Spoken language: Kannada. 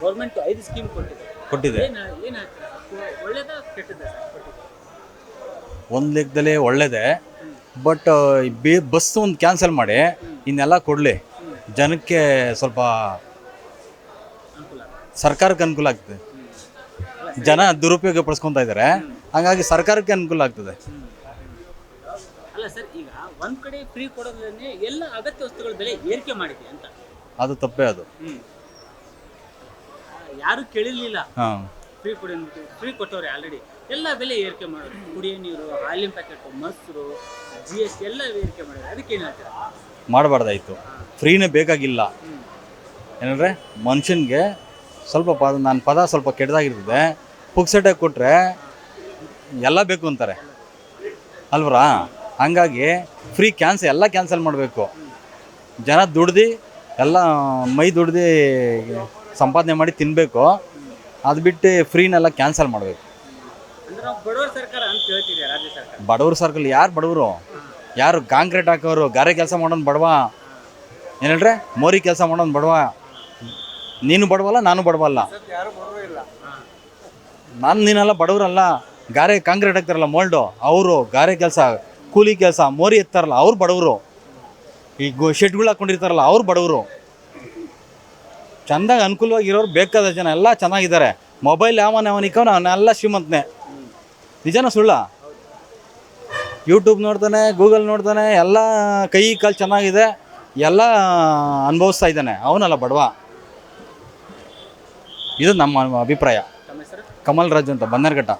ಗೌರ್ಮೆಂಟ್ 5 ಸ್ಕೀಮ್ ಕೊಟ್ಟಿದೆ. ಒಳ್ಳೇದಾ ಕೆಟ್ಟದಾ ಕೊಟ್ಟಿದೆ? ಒಂದು ಲೆಕ್ಕದಲ್ಲಿ ಒಳ್ಳೇದೇ, ಬಟ್ ಬಸ್ ಒಂದು ಕ್ಯಾನ್ಸಲ್ ಮಾಡಿ ಇನ್ನೆಲ್ಲ ಕೊಡಲಿ, ಜನಕ್ಕೆ ಸ್ವಲ್ಪ ಅನುಕೂಲ ಸರ್ಕಾರಕ್ಕೆ ಅನುಕೂಲ ಆಗ್ತದೆ. ಜನ ದುರುಪಯೋಗ ಪಡಿಸ್ಕೊತಾ ಇದ್ದಾರೆ, ಹಾಗಾಗಿ ಸರ್ಕಾರಕ್ಕೆ ಅನುಕೂಲ ಆಗ್ತದೆ. ಅಲ್ಲ ಸರ್, ಈಗ ಒಂದ್ ಕಡೆ ಫ್ರೀ ಕೊಡೋದ್ರನ್ನೇ ಎಲ್ಲ ಅಗತ್ಯ ವಸ್ತುಗಳ ಬೆಲೆ ಏರಿಕೆ ಮಾಡಿದೆ ಅಂತ. ಅದು ತಪ್ಪೇ ಅದು. ಯಾರು ಕೇಳಿರ್ಲಿಲ್ಲ ಹಾಂ, ಫ್ರೀ ಕೊಟ್ಟವ್ರೆ ಆಲ್ರೆಡಿ. ಎಲ್ಲ ಬೆಲೆ ಏರಿಕೆ ಮಾಡೋದು, ಕುಡಿಯೋ ನೀರು, ಹಾಲಿನ ಪ್ಯಾಕೆಟ್, ಮೊಸರು, GST ಎಲ್ಲ ಏರಿಕೆ ಮಾಡಿದ್ರೆ ಅದಕ್ಕೆ ಏನು ಹೇಳ್ತೀರಾ? ಮಾಡಬಾರ್ದಾಯ್ತು. ಫ್ರೀನೇ ಬೇಕಾಗಿಲ್ಲ. ಏನಂದರೆ ಮನುಷ್ಯನಿಗೆ ಸ್ವಲ್ಪ ನನ್ನ ಪದ ಸ್ವಲ್ಪ ಕೆಟ್ಟದಾಗಿರ್ತದೆ. ಪುಕ್ಸೆಟಾಗಿ ಕೊಟ್ಟರೆ ಎಲ್ಲ ಬೇಕು ಅಂತಾರೆ ಅಲ್ವರಾ? ಹಂಗಾಗಿ ಫ್ರೀ ಎಲ್ಲ ಕ್ಯಾನ್ಸಲ್ ಮಾಡಬೇಕು. ಜನ ದುಡ್ದು ಎಲ್ಲ ಮೈ ದುಡ್ದು ಸಂಪಾದನೆ ಮಾಡಿ ತಿನ್ನಬೇಕು. ಅದು ಬಿಟ್ಟು ಫ್ರೀನೆಲ್ಲ ಕ್ಯಾನ್ಸಲ್ ಮಾಡಬೇಕು. ಅಂದ್ರೆ ನಾವು ಬಡವರ ಸರ್ಕಾರ ಅಂತ ಹೇಳ್ತಿದ್ದೆ ರಾಜ್ಯ ಸರ್ಕಾರ. ಬಡವ್ರ ಸರ್ಕಲ್ ಯಾರು ಬಡವರು? ಯಾರು ಕಾಂಕ್ರೀಟ್ ಹಾಕೋರು, ಗಾರೆ ಕೆಲಸ ಮಾಡೋನು ಬಡವ. ಏನು ಹೇಳ್ರೆ, ಮೋರಿ ಕೆಲಸ ಮಾಡೋನು ಬಡವ. ನೀನು ಬಡವಲ್ಲ, ನಾನು ಬಡವಲ್ಲ. ನೀನೆಲ್ಲ ಬಡವರಲ್ಲ. ಗಾರೆ ಕಾಂಕ್ರೀಟ್ ಹಾಕ್ತಾರಲ್ಲ ಮೋಲ್ಡು, ಅವರು ಗಾರೆ ಕೆಲಸ, ಕೂಲಿ ಕೆಲಸ, ಮೋರಿ ಎತ್ತಾರಲ್ಲ ಅವ್ರು ಬಡವರು. ಈಗ ಶೆಡ್ಗಳು ಹಾಕ್ಕೊಂಡಿರ್ತಾರಲ್ಲ ಅವ್ರು ಬಡವರು. ಚೆಂದಾಗಿ ಅನುಕೂಲವಾಗಿರೋರು ಬೇಕಾದ ಜನ ಎಲ್ಲ ಚೆನ್ನಾಗಿದ್ದಾರೆ. ಮೊಬೈಲ್ ಯಾವನಿಕ್ಕವನ ಅವನ್ನೆಲ್ಲ ಶ್ರೀಮಂತನೇ. ನಿಜನ ಸುಳ್ಳ? ಯೂಟ್ಯೂಬ್ ನೋಡ್ತಾನೆ, ಗೂಗಲ್ ನೋಡ್ತಾನೆ, ಎಲ್ಲ ಕೈ ಕಾಲು ಚೆನ್ನಾಗಿದೆ, ಎಲ್ಲ ಅನುಭವಿಸ್ತಾ ಇದ್ದಾನೆ. ಅವನಲ್ಲ ಬಡವ. ಇದು ನಮ್ಮ ಅಭಿಪ್ರಾಯ. ತಮ್ಮ ಹೆಸರು? ಕಮಲ್ ರಾಜ್ ಅಂತ, ಬನ್ನರ್ಘಟ್ಟ.